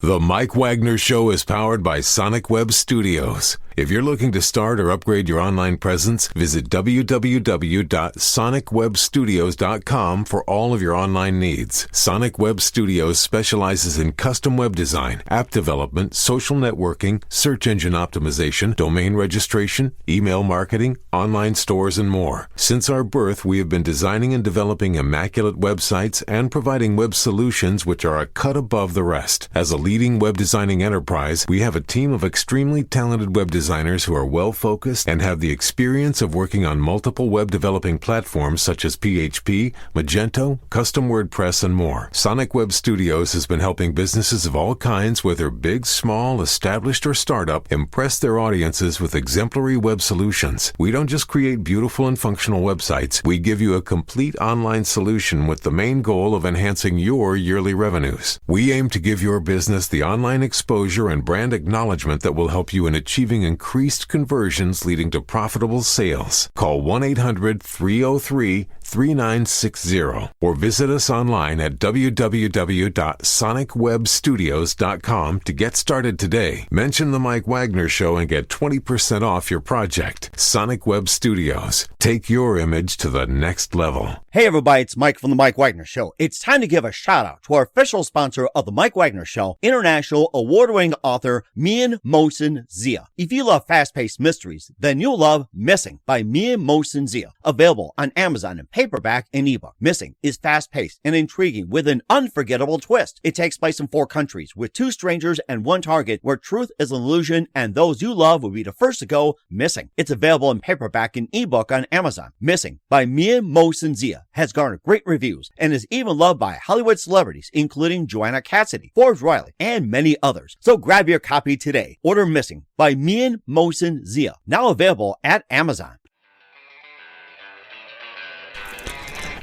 The Mike Wagner Show is powered by Sonic Web Studios. If you're looking to start or upgrade your online presence, visit www.sonicwebstudios.com for all of your online needs. Sonic Web Studios specializes in custom web design, app development, social networking, search engine optimization, domain registration, email marketing, online stores, and more. Since our birth, we have been designing and developing immaculate websites and providing web solutions which are a cut above the rest. As a leading web designing enterprise, we have a team of extremely talented web designers who are well-focused and have the experience of working on multiple web developing platforms such as PHP, Magento, custom WordPress, and more. Sonic Web Studios has been helping businesses of all kinds, whether big, small, established, or startup, impress their audiences with exemplary web solutions. We don't just create beautiful and functional websites. We give you a complete online solution with the main goal of enhancing your yearly revenues. We aim to give your business the online exposure and brand acknowledgement that will help you in achieving increased conversions leading to profitable sales. Call 1-800-303-3960 or visit us online at www.sonicwebstudios.com to get started today. Mention the Mike Wagner Show and get 20% off your project. Sonic Web Studios. Take your image to the next level. Hey everybody, it's Mike from the Mike Wagner Show. It's time to give a shout out to our official sponsor of the Mike Wagner Show, international award-winning author Mian Mohsen Zia. If you love fast-paced mysteries, then you'll love Missing by Mian Mohsen Zia. Available on Amazon in paperback and ebook. Missing is fast-paced and intriguing with an unforgettable twist. It takes place in 4 countries with 2 strangers and 1 target where truth is an illusion and those you love will be the first to go missing. It's available in paperback and ebook on Amazon. Missing by Mian Mohsen Zia has garnered great reviews and is even loved by Hollywood celebrities including Joanna Cassidy, Forbes Riley, and many others. So grab your copy today. Order Missing by Mian Mohsen Zia, now available at Amazon.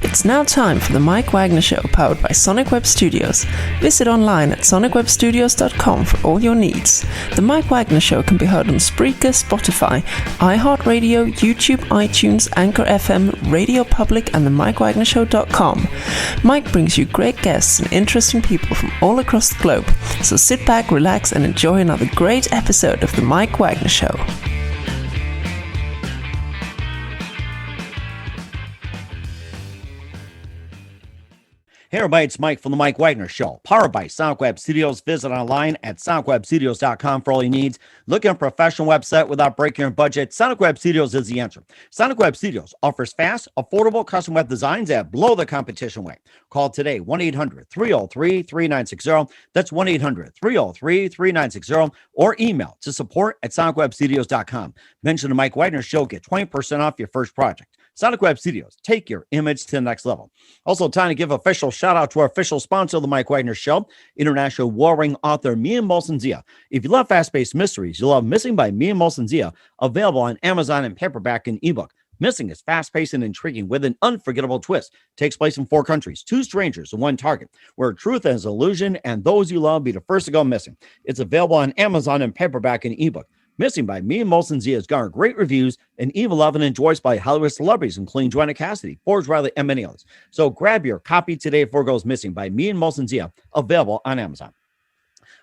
It's now time for the Mike Wagner Show, powered by Sonic Web Studios. Visit online at sonicwebstudios.com for all your needs. The Mike Wagner Show can be heard on Spreaker, Spotify, iHeartradio, YouTube, iTunes, Anchor FM, Radio Public, and the MikeWagnerShow.com. Mike brings you great guests and interesting people from all across the globe. So sit back, relax, and enjoy another great episode of the Mike Wagner Show. Hey everybody, it's Mike from the Mike Wagner Show, powered by Sonic Web Studios. Visit online at sonicwebstudios.com for all your needs. Looking at a professional website without breaking your budget? Sonic Web Studios is the answer. Sonic Web Studios offers fast, affordable custom web designs that blow the competition away. Call today, 1-800-303-3960. That's 1-800-303-3960, or email to support@sonicwebstudios.com. Mention the Mike Wagner Show, get 20% off your first project. Sonic Web Studios, take your image to the next level. Also, time to give official shout out to our official sponsor of the Mike Wagner Show, international warring author Mian Mohsen Zia. If you love fast-paced mysteries, you'll love Missing by Mian Mohsen Zia, available on Amazon in paperback and ebook. Missing is fast-paced and intriguing with an unforgettable twist. Takes place in 4 countries, 2 strangers and 1 target, where truth is illusion and those you love be the first to go missing. It's available on Amazon in paperback and ebook. Missing by Mian Mohsen Zia has garnered great reviews and even loved and enjoyed by Hollywood celebrities, including Joanna Cassidy, Forbes Riley, and many others. So grab your copy today before it goes missing by Mian Mohsen Zia, available on Amazon.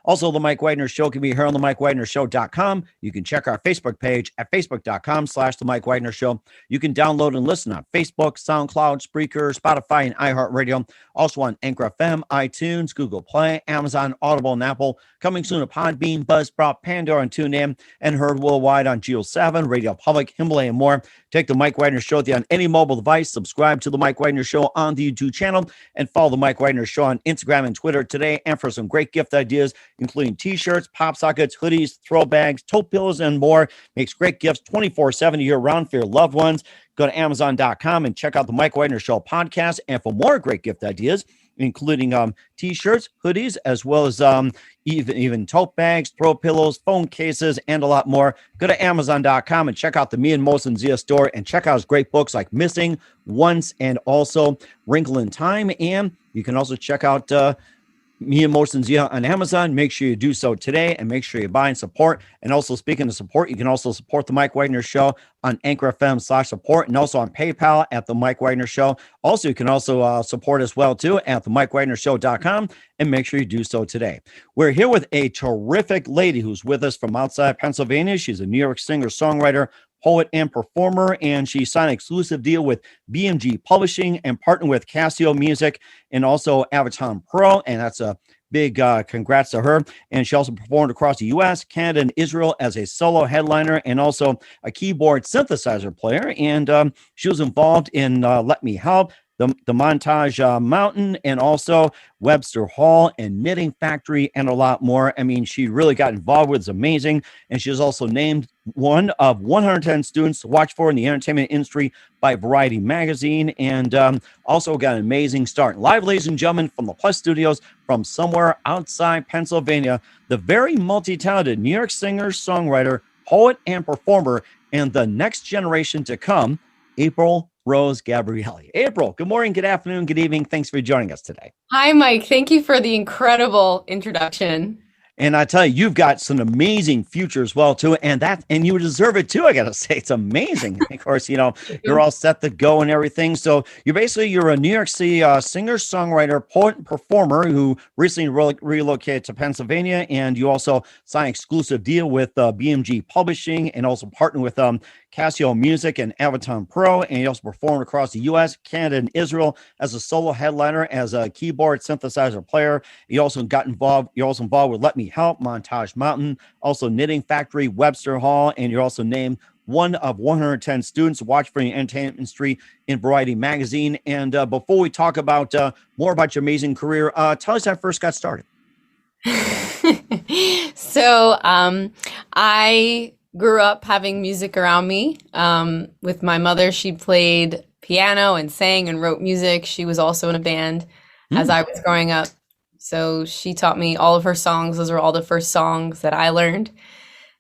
Also, the Mike Wagner Show can be heard on the MikeWagnerShow.com. You can check our Facebook page at facebook.com/the Mike Wagner Show. You can download and listen on Facebook, SoundCloud, Spreaker, Spotify, and iHeartRadio. Also on Anchor FM, iTunes, Google Play, Amazon, Audible, and Apple. Coming soon to Podbean, Buzzsprout, Pandora, and TuneIn, and heard worldwide on Geo 7, Radio Public, Himalaya, and more. Take the Mike Wagner Show on any mobile device. Subscribe to the Mike Wagner Show on the YouTube channel, and follow the Mike Wagner Show on Instagram and Twitter today. And for some great gift ideas, including t-shirts, pop sockets, hoodies, throw bags, tote pillows, and more. Makes great gifts 24/7 year-round for your loved ones. Go to Amazon.com and check out the Mike Wagner Show podcast. And for more great gift ideas, including t-shirts, hoodies, as well as even tote bags, throw pillows, phone cases, and a lot more, go to Amazon.com and check out the Mian Mohsen Zia store and check out his great books like Missing, Once, and also Wrinkle in Time. And you can also check out Me Emotions Yeah on Amazon. Make sure you do so today and make sure you buy and support. And also, speaking of support, you can also support the Mike Wagner Show on Anchor FM/support and also on PayPal at the Mike Wagner Show. Also, you can also support as well too at the MikeWagnerShow.com and make sure you do so today. We're here with a terrific lady who's with us from outside Pennsylvania. She's a New York singer, songwriter, poet, and performer, and she signed an exclusive deal with BMG Publishing and partnered with Casio Music and also Avaton Pro, and that's a big congrats to her. And she also performed across the U.S., Canada, and Israel as a solo headliner and also a keyboard synthesizer player. And she was involved in Let Me Help, the Montegomountain, and also Webster Hall and Knitting Factory, and a lot more. I mean, she really got involved with. It's amazing. And she was also named one of 110 students to watch for in the entertainment industry by Variety Magazine, and also got an amazing start. Live, ladies and gentlemen, from the Plus Studios from somewhere outside Pennsylvania, the very multi-talented New York singer, songwriter, poet, and performer, and the next generation to come, April Rose Gabrielli. April, good morning, good afternoon, good evening. Thanks for joining us today. Hi, Mike. Thank you for the incredible introduction. And I tell you, you've got some amazing future as well, too. And you deserve it, too. I got to say, it's amazing. Of course, you're all set to go and everything. So you're a New York City singer, songwriter, poet, and performer who recently relocated to Pennsylvania. And you also signed an exclusive deal with BMG Publishing and also partnered with Casio Music and Avaton Pro. And you also performed across the U.S., Canada, and Israel as a solo headliner, as a keyboard synthesizer player. You're also involved with Let Me Help, Montegomountain, also Knitting Factory, Webster Hall, and you're also named one of 110 students to watch for the entertainment industry in Variety Magazine. And before we talk about more about your amazing career, tell us how you first got started. So I grew up having music around me with my mother. She played piano and sang and wrote music. She was also in a band as I was growing up. So she taught me all of her songs. Those were all the first songs that I learned.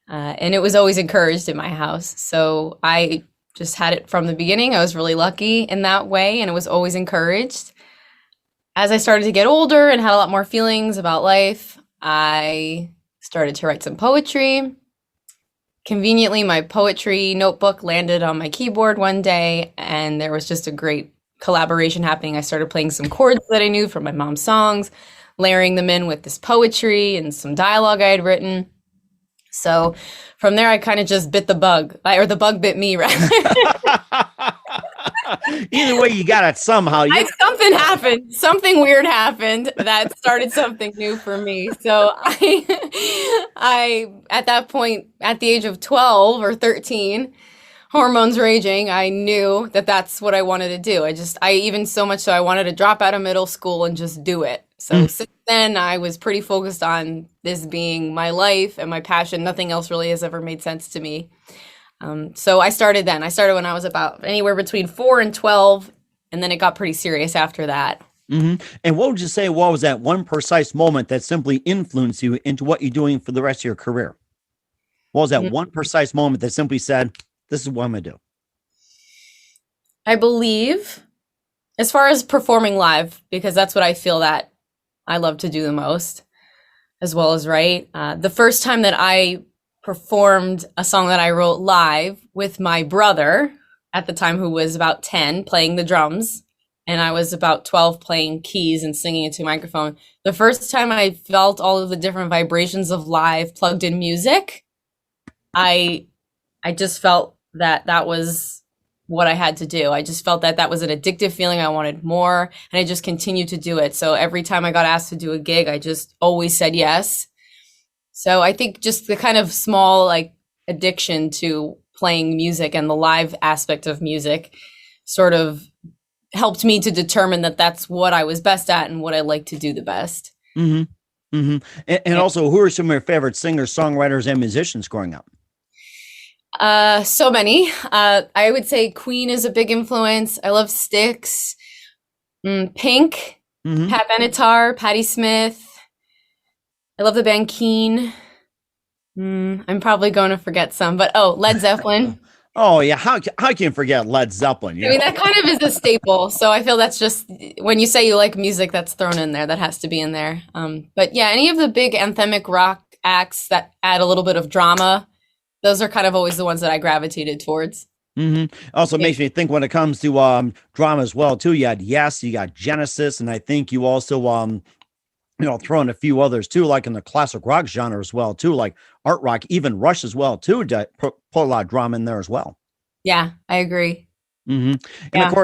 And it was always encouraged in my house. So I just had it from the beginning. I was really lucky in that way, and it was always encouraged. As I started to get older and had a lot more feelings about life, I started to write some poetry. Conveniently, my poetry notebook landed on my keyboard one day, and there was just a great collaboration happening. I started playing some chords that I knew from my mom's songs, layering them in with this poetry and some dialogue I had written. So from there, I kind of just bit the bug, or the bug bit me, rather. Either way, you got it somehow. Something happened. Something weird happened that started something new for me. So I at that point, at the age of 12 or 13, hormones raging, I knew that that's what I wanted to do. I even so much so I wanted to drop out of middle school and just do it. So since then, I was pretty focused on this being my life and my passion. Nothing else really has ever made sense to me. So I started then. I started when I was about anywhere between 4 and 12, and then it got pretty serious after that. Mm-hmm. And what would you say, what was that one precise moment that simply influenced you into what you're doing for the rest of your career? What was that one precise moment that simply said, this is what I'm going to do? I believe, as far as performing live, because that's what I feel that I love to do the most, as well as write. The first time that I performed a song that I wrote live with my brother at the time, who was about 10, playing the drums, and I was about 12 playing keys and singing into a microphone. The first time I felt all of the different vibrations of live plugged in music, I just felt that was what I had to do. I just felt that was an addictive feeling. I wanted more, and I just continued to do it. So every time I got asked to do a gig, I just always said yes. So I think just the kind of small addiction to playing music and the live aspect of music sort of helped me to determine that that's what I was best at and what I like to do the best. Mm-hmm. Mm-hmm. And also, who are some of your favorite singers, songwriters, and musicians growing up? So many. I would say Queen is a big influence. I love Styx, Pink, Pat Benatar, Patti Smith. I love the band Keen. I'm probably going to forget some, but Led Zeppelin. Oh yeah, how can you forget Led Zeppelin? I mean, that kind of is a staple. So I feel that's just when you say you like music, that's thrown in there. That has to be in there. But yeah, any of the big anthemic rock acts that add a little bit of drama, those are kind of always the ones that I gravitated towards. Also makes me think when it comes to drama as well too. You had Yes, you got Genesis, and I think you also throw in a few others too, like in the classic rock genre as well too, like art rock, even Rush as well too, to put a lot of drama in there as well. Yeah, I agree. And Yeah. of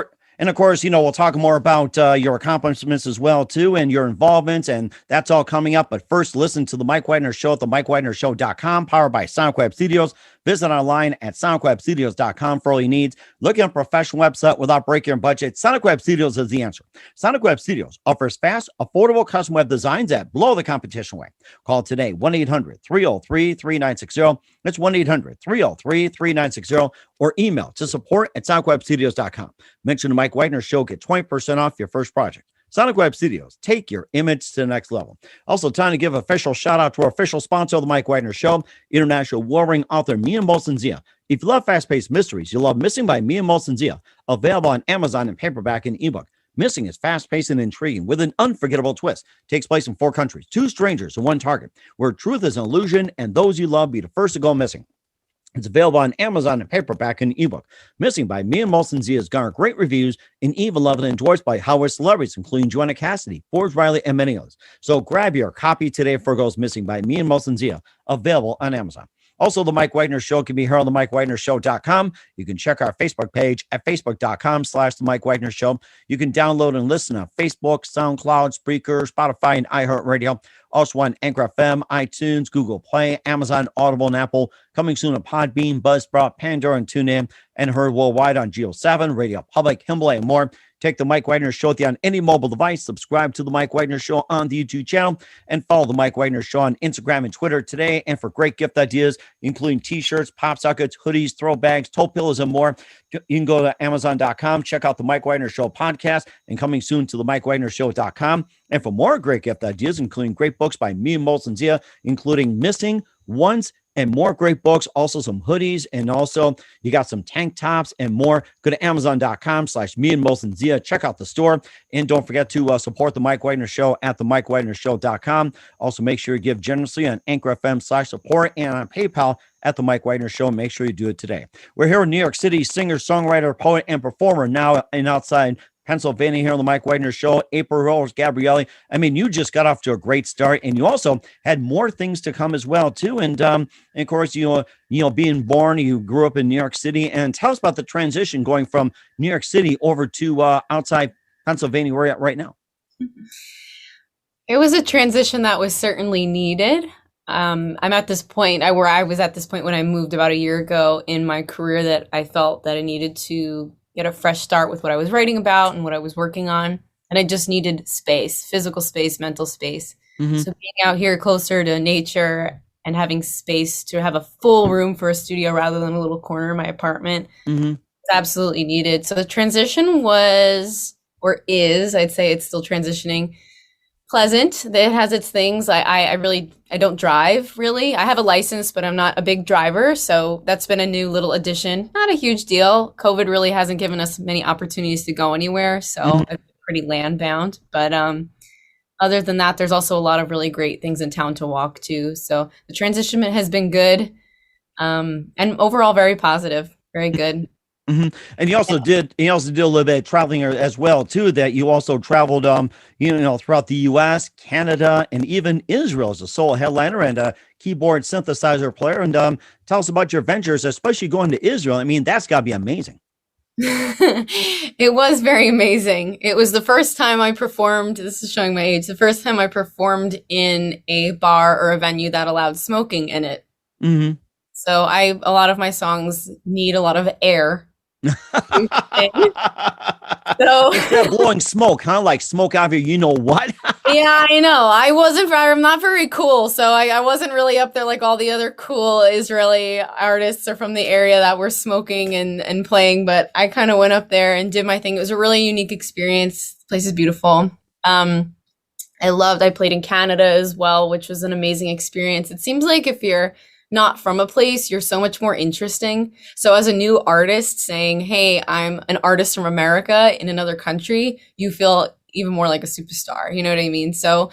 course, we'll talk more about your accomplishments as well too, and your involvements, and that's all coming up. But first, listen to the Mike Wagner Show at the MikeWagnerShow.com, powered by Sonic Web Studios. Visit online at sonicwebstudios.com for all your needs. Looking at a professional website without breaking your budget? Sonic Web Studios is the answer. Sonic Web Studios offers fast, affordable custom web designs that blow the competition away. Call today, 1-800-303-3960. That's 1-800-303-3960, or email to support@sonicwebstudios.com. Mention the Mike Wagner Show, get 20% off your first project. Sonic Web Studios, take your image to the next level. Also, time to give official shout out to our official sponsor of the Mike Wagner Show, international warring author Mia Molson-Zia. If you love fast-paced mysteries, you'll love Missing by Mia Molson-Zia, available on Amazon in paperback and ebook. Missing is fast-paced and intriguing with an unforgettable twist. Takes place in 4 countries, 2 strangers and 1 target, where truth is an illusion and those you love be the first to go missing. It's available on Amazon in paperback and ebook. Missing by Mia Molson-Zia has garnered great reviews and even loved and endorsed by Hollywood celebrities, including Joanna Cassidy, Forbes Riley, and many others. So grab your copy today before it goes missing by Mia Molson-Zia, available on Amazon. Also, the Mike Wagner Show can be heard on the MikeWagnerShow.com. You can check our Facebook page at facebook.com/the Mike Wagner Show. You can download and listen on Facebook, SoundCloud, Spreaker, Spotify, and iHeartRadio. Also on Anchor FM, iTunes, Google Play, Amazon, Audible, and Apple. Coming soon on Podbean, Buzzsprout, Pandora, and TuneIn. And heard worldwide on Geo7, Radio Public, Himalaya, and more. Take the Mike Wagner Show with you on any mobile device. Subscribe to the Mike Wagner Show on the YouTube channel, and follow the Mike Wagner Show on Instagram and Twitter today. And for great gift ideas, including t-shirts, pop sockets, hoodies, throw bags, toe pillows, and more, you can go to Amazon.com, check out the Mike Wagner Show podcast, and coming soon to the MikeWagnerShow.com. And for more great gift ideas, including great books by Mia Molson-Zia, including Missing, Once, and more great books, also some hoodies, and also you got some tank tops and more. Go to Amazon.com/Mia Molson-Zia. Check out the store. And don't forget to support the Mike Wagner Show at the MikeWagnerShow.com. Also, make sure you give generously on Anchor FM/support and on PayPal at the Mike Wagner Show. Make sure you do it today. We're here in New York City, singer, songwriter, poet, and performer now and outside Pennsylvania here on the Mike Wagner Show. April Rose Gabrielli. I mean, you just got off to a great start, and you also had more things to come as well too. And of course, being born, you grew up in New York City. And tell us about the transition going from New York City over to outside Pennsylvania, where you're at right now. It was a transition that was certainly needed. I'm at this point where I was at this point when I moved about a year ago in my career, that I felt that I needed to get a fresh start with what I was writing about and what I was working on. And I just needed space, physical space, mental space. So being out here closer to nature and having space to have a full room for a studio rather than a little corner in my apartment is absolutely needed. So the transition was, or is, I'd say it's still transitioning, pleasant. It has its things. I don't drive really. I have a license, but I'm not a big driver. So that's been a new little addition. Not a huge deal. COVID really hasn't given us many opportunities to go anywhere. So I'm pretty land bound. But other than that, there's also a lot of really great things in town to walk to. So the transition has been good. And overall very positive, very good. And you also did a little bit of traveling as well too, that you also traveled throughout the US, Canada, and even Israel as a solo headliner and a keyboard synthesizer player. And tell us about your ventures, especially going to Israel. I mean, that's got to be amazing. It was very amazing. It was the first time I performed, this is showing my age, the first time I performed in a bar or a venue that allowed smoking in it. So a lot of my songs need a lot of air. So instead of blowing smoke, like smoke out of your, what? Yeah, I know. I'm not very cool. So I wasn't really up there like all the other cool Israeli artists are from the area that were smoking and playing. But I kind of went up there and did my thing. It was a really unique experience. The place is beautiful. I played in Canada as well, which was an amazing experience. It seems like if you're not from a place, you're so much more interesting. So as a new artist saying, hey, I'm an artist from America in another country, you feel even more like a superstar. You know what I mean? So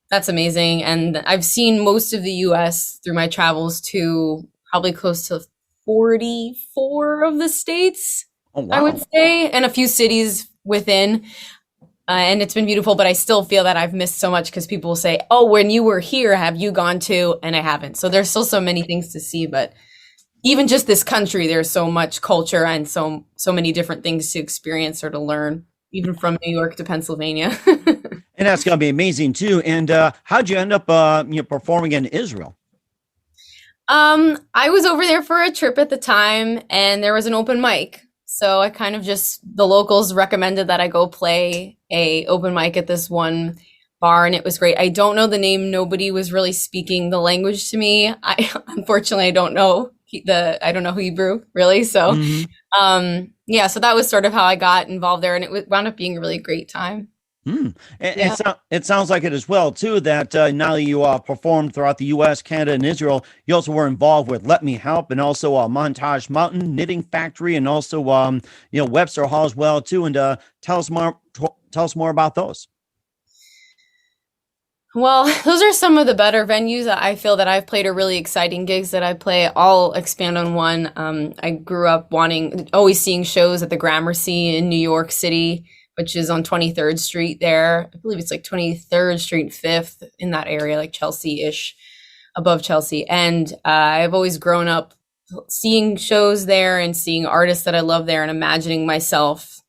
that's amazing. And I've seen most of the US through my travels to probably close to 44 of the states, Oh, wow. I would say, and a few cities within. And it's been beautiful, but I still feel that I've missed so much because people will say, oh, when you were here, have you gone to? And I haven't. So there's still so many things to see. But even just this country, there's so much culture and so many different things to experience or to learn, even from New York to Pennsylvania. And that's going to be amazing too. And how'd you end up performing in Israel? I was over there for a trip at the time, and there was an open mic. So I kind of the locals recommended that I go play a open mic at this one bar, and it was great. I don't know the name. Nobody was really speaking the language to me. Unfortunately, I don't know Hebrew really. So, yeah, so that was sort of how I got involved there, and it wound up being a really great time. It sounds like it as well too that now that you performed throughout the U.S., Canada, and Israel, you also were involved with Let Me Help and also Mountain Knitting Factory and also Webster Hall as well too. And tell us more about those. Well, those are some of the better venues that I feel that I've played are really exciting gigs that I play. I'll expand on one. I grew up always seeing shows at the Gramercy in New York City, which is on 23rd Street there. I believe it's like 23rd Street, 5th, in that area, like Chelsea-ish, above Chelsea. And I've always grown up seeing shows there and seeing artists that I love there and imagining myself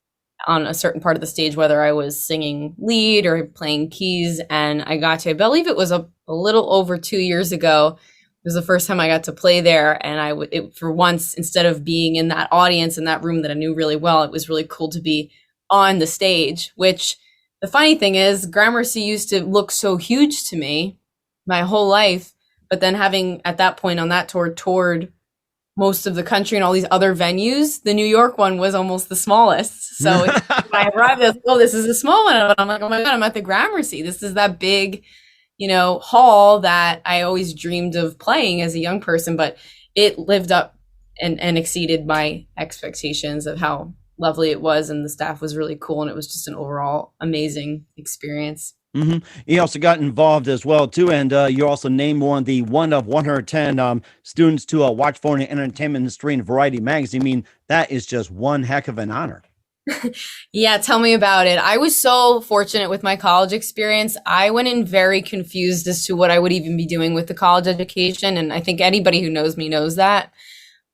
on a certain part of the stage, whether I was singing lead or playing keys. And I believe it was a little over 2 years ago. It was the first time I got to play there. And for once, instead of being in that audience in that room that I knew really well, it was really cool to be on the stage, which the funny thing is Gramercy used to look so huge to me my whole life. But then having at that point on that tour toured most of the country and all these other venues, the New York one was almost the smallest. So when I arrived, I was like, oh, this is a small one. And I'm like, oh my God, I'm at the Gramercy. This is that big, hall that I always dreamed of playing as a young person, but it lived up and exceeded my expectations of how lovely it was, and the staff was really cool, and it was just an overall amazing experience. You also got involved as well too, and you also named one of 110 students to watch for in the entertainment industry in Variety magazine. I mean, that is just one heck of an honor. Yeah, tell me about it. I was so fortunate with my college experience. I went in very confused as to what I would even be doing with the college education, and I think anybody who knows me knows that.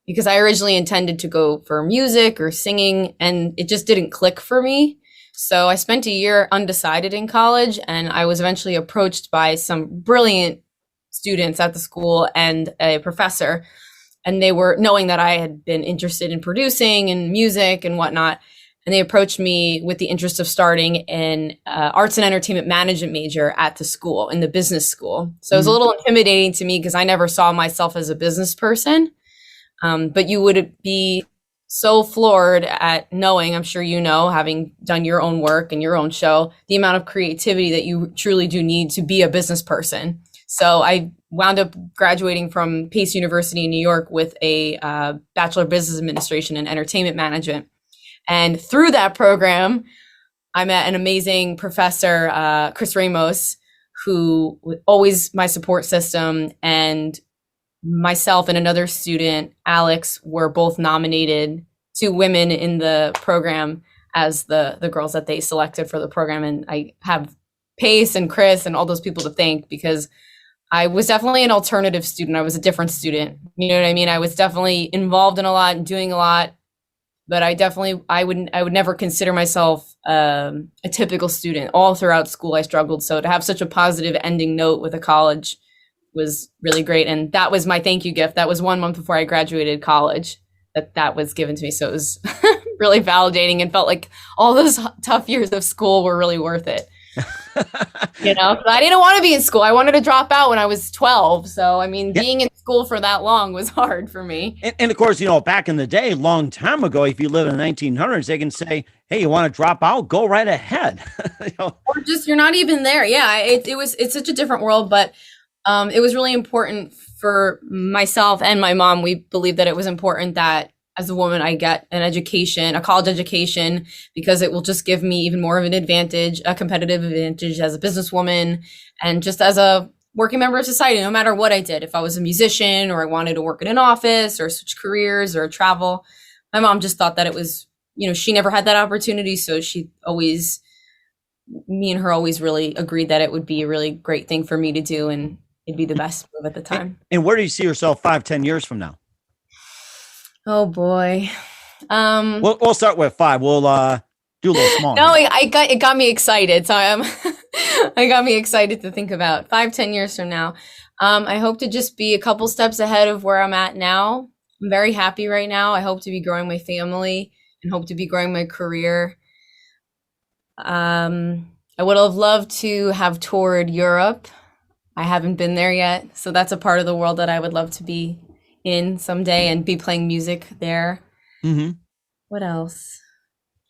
Because I originally intended to go for music or singing, and it just didn't click for me. So I spent a year undecided in college, and I was eventually approached by some brilliant students at the school and a professor. And they were knowing that I had been interested in producing and music and whatnot. And they approached me with the interest of starting an arts and entertainment management major at the school, in the business school. So it was a little intimidating to me because I never saw myself as a business person. But you would be so floored at knowing, I'm sure having done your own work and your own show, the amount of creativity that you truly do need to be a business person. So I wound up graduating from Pace University in New York with a Bachelor of Business Administration and Entertainment Management. And through that program, I met an amazing professor, Chris Ramos, who was always my support system, and myself and another student, Alex, were both nominated, 2 women in the program, as the girls that they selected for the program. And I have Pace and Chris and all those people to thank, because I was definitely an alternative student. I was a different student. You know what I mean? I was definitely involved in a lot and doing a lot, but I would never consider myself a typical student. All throughout school, I struggled. So to have such a positive ending note with a college was really great. And that was my thank you gift. That was 1 month before I graduated college that was given to me. So it was really validating, and felt like all those tough years of school were really worth it. I didn't want to be in school. I wanted to drop out when I was 12. So, I mean, being in school for that long was hard for me. And of course, back in the day, long time ago, if you live in the 1900s, they can say, hey, you want to drop out? Go right ahead. Or just, you're not even there. Yeah, it's such a different world. But It was really important for myself and my mom. We believe that it was important that as a woman, I get an education, a college education, because it will just give me even more of an advantage, a competitive advantage as a businesswoman and just as a working member of society, no matter what I did. If I was a musician or I wanted to work in an office or switch careers or travel, my mom just thought that it was, she never had that opportunity. So me and her always really agreed that it would be a really great thing for me to do. And it'd be the best move at the time. And where do you see yourself 5-10 years from now? Oh boy. We'll start with 5. We'll do a little small. No, it got me excited. So I got me excited to think about 5-10 years from now. I hope to just be a couple steps ahead of where I'm at now. I'm very happy right now. I hope to be growing my family and hope to be growing my career. I would have loved to have toured Europe. I haven't been there yet. So that's a part of the world that I would love to be in someday and be playing music there. Mm-hmm. What else?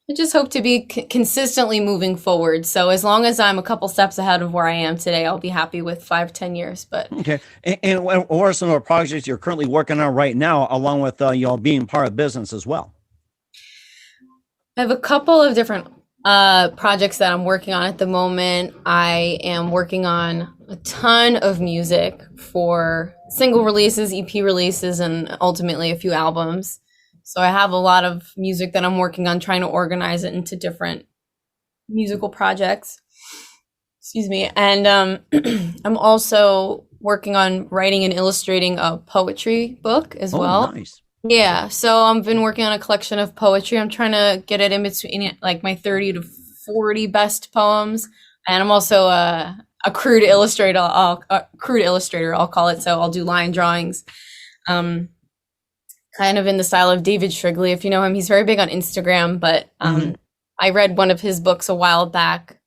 I just hope to be consistently moving forward. So as long as I'm a couple steps ahead of where I am today, I'll be happy with 5-10 years. But okay. And what are some of the projects you're currently working on right now, along with being part of business as well? I have a couple of different projects that I'm working on at the moment. I am working on a ton of music for single releases, EP releases, and ultimately a few albums. So I have a lot of music that I'm working on, trying to organize it into different musical projects. Excuse me. And I'm also working on writing and illustrating a poetry book as well. Nice. Yeah, so I've been working on a collection of poetry. I'm trying to get it in between like my 30 to 40 best poems. And I'm also a crude illustrator. I'll call it. So I'll do line drawings, kind of in the style of David Shrigley, if you know him. He's very big on Instagram, but I read one of his books a while back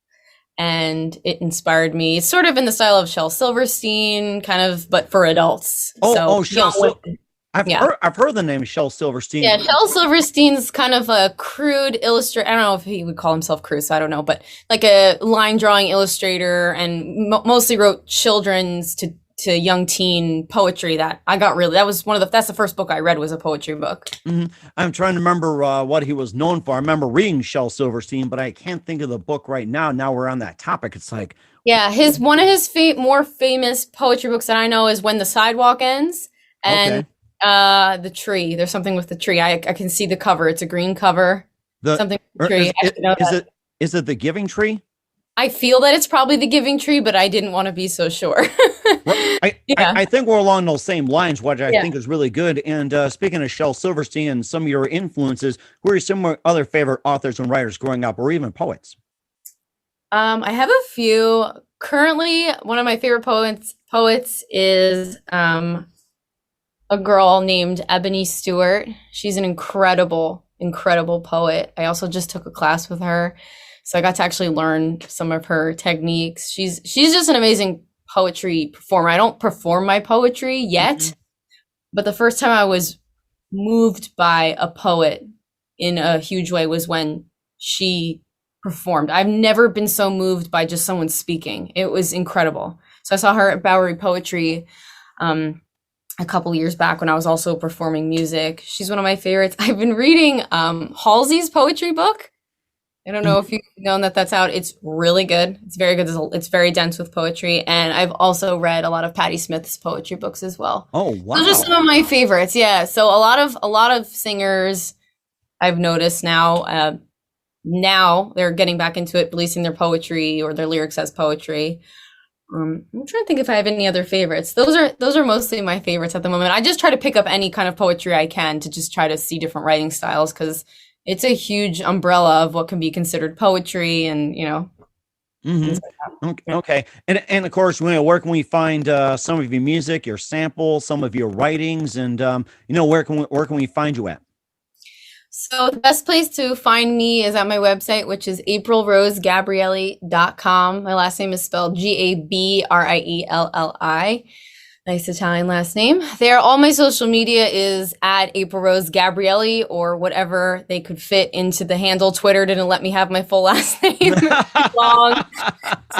and it inspired me. It's sort of in the style of Shel Silverstein, kind of, but for adults. Shel. I've heard the name Shel Silverstein. Yeah, Shel Silverstein's kind of a crude illustrator. I don't know if he would call himself crude, so I don't know, but like a line drawing illustrator, and mostly wrote children's to young teen poetry that I got really. That's the first book I read, was a poetry book. Mm-hmm. I'm trying to remember what he was known for. I remember reading Shel Silverstein, but I can't think of the book right now. Now we're on that topic. It's like, yeah, one of his more famous poetry books that I know is When the Sidewalk Ends, and the tree. There's something with the tree. I can see the cover. It's a green cover. Something with the tree. Is it The Giving Tree? I feel that it's probably The Giving Tree, but I didn't want to be so sure. I think we're along those same lines, which I think is really good. And speaking of Shel Silverstein and some of your influences, who are some other favorite authors and writers growing up, or even poets? I have a few. Currently, one of my favorite poets is a girl named Ebony Stewart. She's an incredible poet. I also just took a class with her, so I got to actually learn some of her techniques. She's just an amazing poetry performer. I don't perform my poetry yet, but the first time I was moved by a poet in a huge way was when she performed. I've never been so moved by just someone speaking. It was incredible. So I saw her at Bowery Poetry a couple years back when I was also performing music. She's one of my favorites. I've been reading Halsey's poetry book. I don't know if you've known that's out. It's really good. It's very good. It's very dense with poetry. And I've also read a lot of Patti Smith's poetry books as well. Oh, wow. Those are some of my favorites. Yeah. So a lot of singers I've noticed now they're getting back into it, releasing their poetry or their lyrics as poetry. I'm trying to think if I have any other favorites. Those are mostly my favorites at the moment. I just try to pick up any kind of poetry I can to just try to see different writing styles, because it's a huge umbrella of what can be considered poetry, and Okay. And of course, where can we find some of your music, your samples, some of your writings, and where can we find you at? So the best place to find me is at my website, which is aprilrosegabrielli.com. My last name is spelled Gabrielli. Nice Italian last name. There, all my social media is at April Rose Gabrielli or whatever they could fit into the handle. Twitter didn't let me have my full last name. It's long.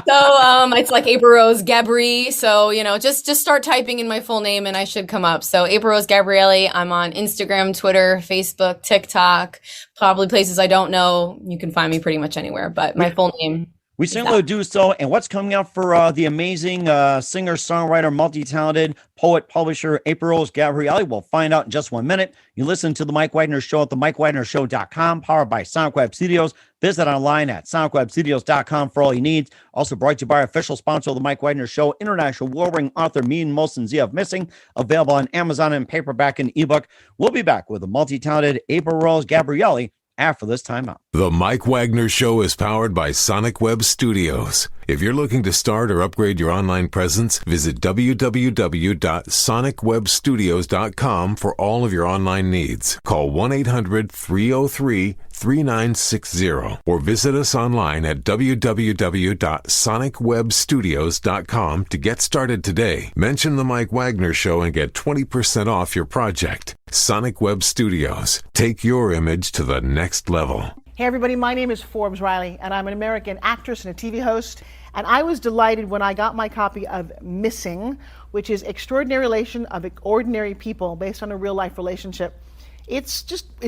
So it's like April Rose Gabri. So, just start typing in my full name and I should come up. So April Rose Gabrielli. I'm on Instagram, Twitter, Facebook, TikTok, probably places I don't know. You can find me pretty much anywhere, but my full name. We certainly do so. And what's coming up for the amazing singer, songwriter, multi-talented poet, publisher, April Rose Gabrielli? We'll find out in just 1 minute. You listen to The Mike Wagner Show at themikewagnershow.com, powered by Sonic Web Studios. Visit online at sonicwebstudios.com for all you need. Also brought to you by our official sponsor of The Mike Wagner Show, international award-winning author Mean Molson Z of Missing, available on Amazon and paperback and ebook. We'll be back with the multi-talented April Rose Gabrielli after this timeout. The Mike Wagner Show is powered by Sonic Web Studios. If you're looking to start or upgrade your online presence, visit www.sonicwebstudios.com for all of your online needs. Call 1-800-303-3960 or visit us online at www.sonicwebstudios.com to get started today. Mention The Mike Wagner Show and get 20% off your project. Sonic Web Studios. Take your image to the next level. Hey everybody, my name is Forbes Riley and I'm an American actress and a TV host. And I was delighted when I got my copy of Missing, which is Extraordinary Relation of Ordinary People based on a real life relationship. It's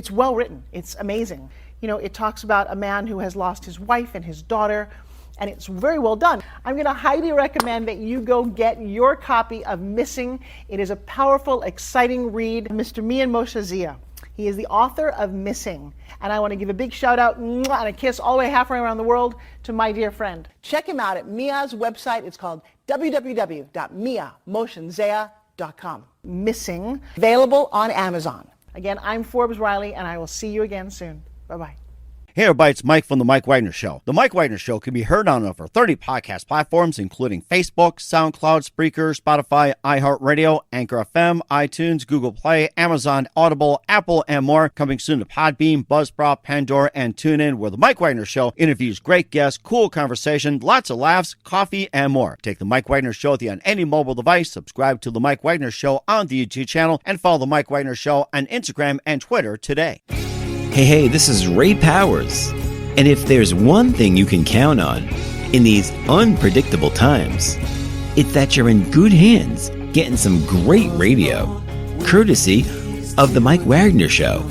well written. It's amazing. It talks about a man who has lost his wife and his daughter, and it's very well done. I'm going to highly recommend that you go get your copy of Missing. It is a powerful, exciting read. Mr. Mian Moshe Zia. He is the author of Missing. And I want to give a big shout out and a kiss all the way halfway around the world to my dear friend. Check him out at Mia's website. It's called www.miamotionsea.com. Missing, available on Amazon. Again, I'm Forbes Riley, and I will see you again soon. Bye-bye. Hey everybody, it's Mike from The Mike Wagner Show. The Mike Wagner Show can be heard on over 30 podcast platforms, including Facebook, SoundCloud, Spreaker, Spotify, iHeartRadio, Anchor FM, iTunes, Google Play, Amazon, Audible, Apple, and more. Coming soon to Podbean, Buzzsprout, Pandora, and TuneIn, where The Mike Wagner Show interviews great guests, cool conversation, lots of laughs, coffee, and more. Take The Mike Wagner Show with you on any mobile device. Subscribe to The Mike Wagner Show on the YouTube channel, and follow The Mike Wagner Show on Instagram and Twitter today. Hey, this is Ray Powers. And if there's one thing you can count on in these unpredictable times, it's that you're in good hands getting some great radio, courtesy of The Mike Wagner Show.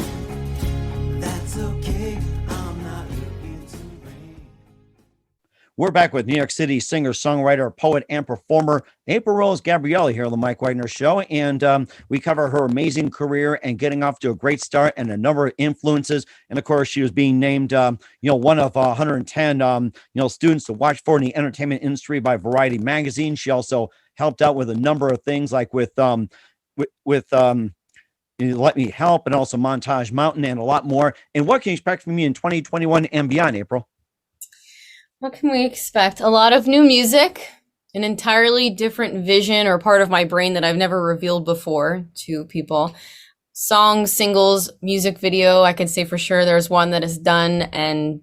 We're back with New York City singer, songwriter, poet, and performer April Rose Gabrielli here on the Mike Wagner Show. And we cover her amazing career and getting off to a great start and a number of influences. And of course, she was being named, one of 110, students to watch for in the entertainment industry by Variety magazine. She also helped out with a number of things like with Let Me Help and also Montage Mountain and a lot more. And what can you expect from me in 2021 and beyond, April? What can we expect? A lot of new music, an entirely different vision or part of my brain that I've never revealed before to people. Songs, singles, music video, I can say for sure there's one that is done and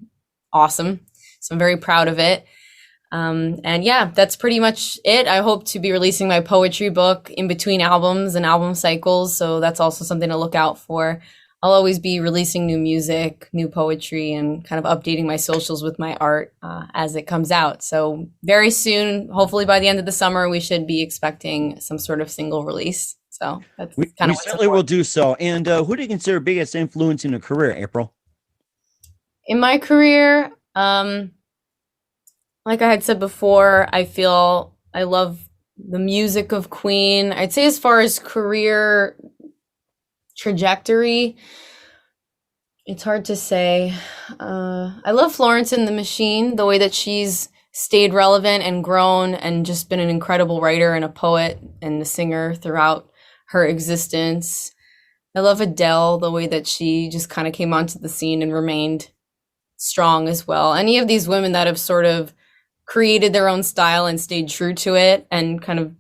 awesome. So I'm very proud of it. And yeah, that's pretty much it. I hope to be releasing my poetry book in between albums and album cycles. So that's also something to look out for. I'll always be releasing new music, new poetry, and kind of updating my socials with my art as it comes out. So very soon, hopefully by the end of the summer, we should be expecting some sort of single release. So that's kind of we certainly will do so. And who do you consider biggest influence in your career, April? In my career, like I had said before, I feel I love the music of Queen. I'd say as far as career trajectory, it's hard to say. I love Florence and the Machine, the way that she's stayed relevant and grown and just been an incredible writer and a poet and a singer throughout her existence. I love Adele, the way that she just kind of came onto the scene and remained strong as well. Any of these women that have sort of created their own style and stayed true to it and kind of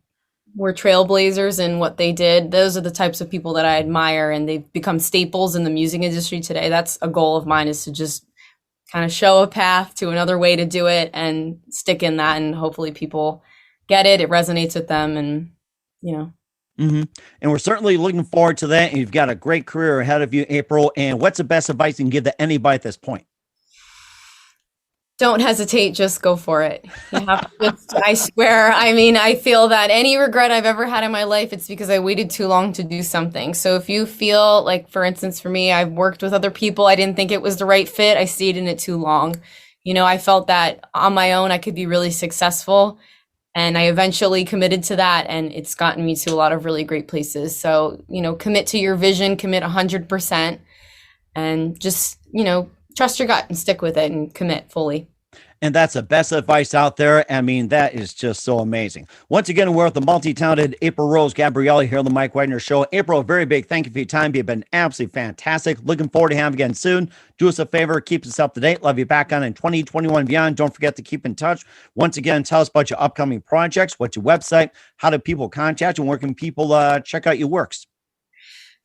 were trailblazers in what they did. Those are the types of people that I admire, and they've become staples in the music industry today. That's a goal of mine, is to just kind of show a path to another way to do it and stick in that, and hopefully people get it. It resonates with them, and Mm-hmm. And we're certainly looking forward to that. And you've got a great career ahead of you, April. And what's the best advice you can give to anybody at this point? Don't hesitate, just go for it. You have to I swear, I feel that any regret I've ever had in my life, it's because I waited too long to do something. So if you feel like, for instance, for me, I've worked with other people, I didn't think it was the right fit, I stayed in it too long. I felt that on my own, I could be really successful. And I eventually committed to that, and it's gotten me to a lot of really great places. So, commit to your vision, commit 100%, and just, trust your gut and stick with it and commit fully. And that's the best advice out there. That is just so amazing. Once again, we're with the multi-talented April Rose Gabrielli here on the Mike Wagner Show. April, a very big thank you for your time. You've been absolutely fantastic. Looking forward to having you again soon. Do us a favor, keep us up to date. Love you back on in 2021 and beyond. Don't forget to keep in touch. Once again, tell us about your upcoming projects. What's your website? How do people contact you? And where can people check out your works?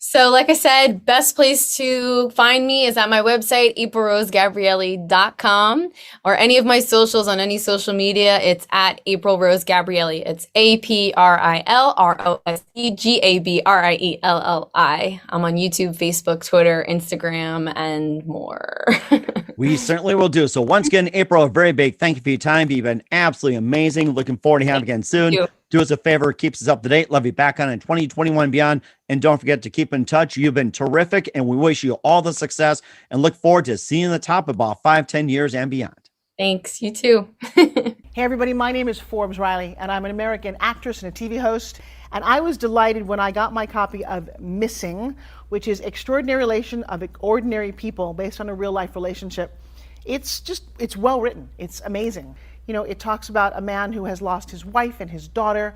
So like I said, best place to find me is at my website, aprilrosegabrielli.com, or any of my socials on any social media. It's at April Rose Gabrielli. It's APRILROSEGABRIELLI. I'm on YouTube, Facebook, Twitter, Instagram, and more. We certainly will do. So once again, April, a very big thank you for your time. You've been absolutely amazing. Looking forward to having you again soon. Do us a favor, keeps us up to date. Love you back on in 2021 and beyond. And don't forget to keep in touch. You've been terrific, and we wish you all the success and look forward to seeing you at the top about 5-10 years and beyond. Thanks. You too. Hey, everybody. My name is Forbes Riley, and I'm an American actress and a TV host. And I was delighted when I got my copy of Missing, which is Extraordinary Relation of Ordinary People based on a real-life relationship. It's well written. It's amazing. It talks about a man who has lost his wife and his daughter,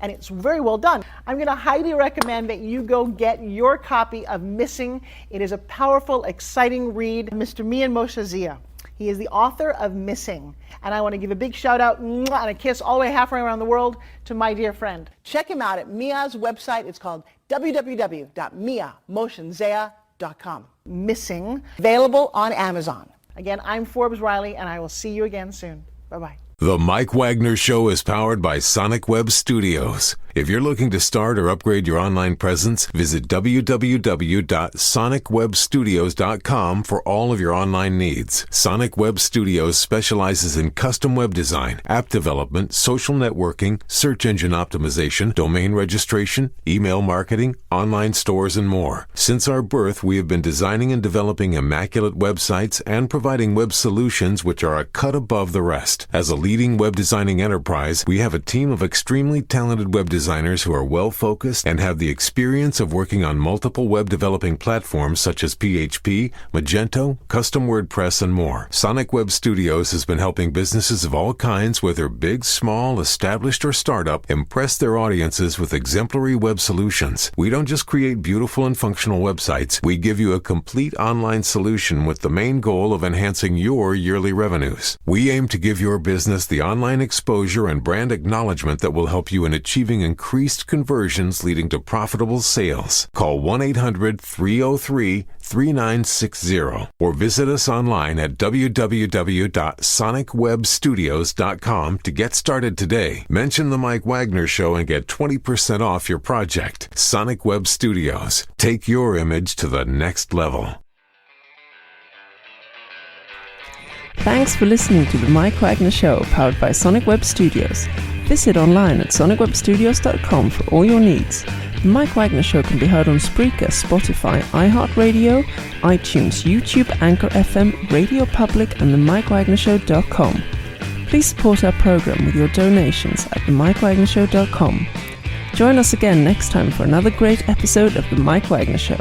and it's very well done. I'm going to highly recommend that you go get your copy of Missing. It is a powerful, exciting read. Mr. Mian Moshe Zia. He is the author of Missing. And I want to give a big shout out and a kiss all the way halfway around the world to my dear friend. Check him out at Mia's website. It's called www.miamoshenzea.com. Missing, available on Amazon. Again, I'm Forbes Riley, and I will see you again soon. Bye-bye. The Mike Wagner Show is powered by Sonic Web Studios. If you're looking to start or upgrade your online presence, visit www.sonicwebstudios.com for all of your online needs. Sonic Web Studios specializes in custom web design, app development, social networking, search engine optimization, domain registration, email marketing, online stores, and more. Since our birth, we have been designing and developing immaculate websites and providing web solutions which are a cut above the rest. As a leading web designing enterprise, we have a team of extremely talented web designers who are well-focused and have the experience of working on multiple web developing platforms such as PHP, Magento, custom WordPress, and more. Sonic Web Studios has been helping businesses of all kinds, whether big, small, established, or startup, impress their audiences with exemplary web solutions. We don't just create beautiful and functional websites. We give you a complete online solution with the main goal of enhancing your yearly revenues. We aim to give your business the online exposure and brand acknowledgement that will help you in achieving increased conversions leading to profitable sales. Call 1-800-303-3960 or visit us online at www.sonicwebstudios.com to get started today. Mention the Mike Wagner Show and get 20% off your project. Sonic Web Studios. Take your image to the next level. Thanks for listening to the Mike Wagner Show, powered by Sonic Web Studios. Visit online at sonicwebstudios.com for all your needs. The Mike Wagner Show can be heard on Spreaker, Spotify, iHeartradio, iTunes, YouTube, Anchor FM, Radio Public, and themikewagnershow.com. Please support our program with your donations at themikewagnershow.com. Join us again next time for another great episode of The Mike Wagner Show.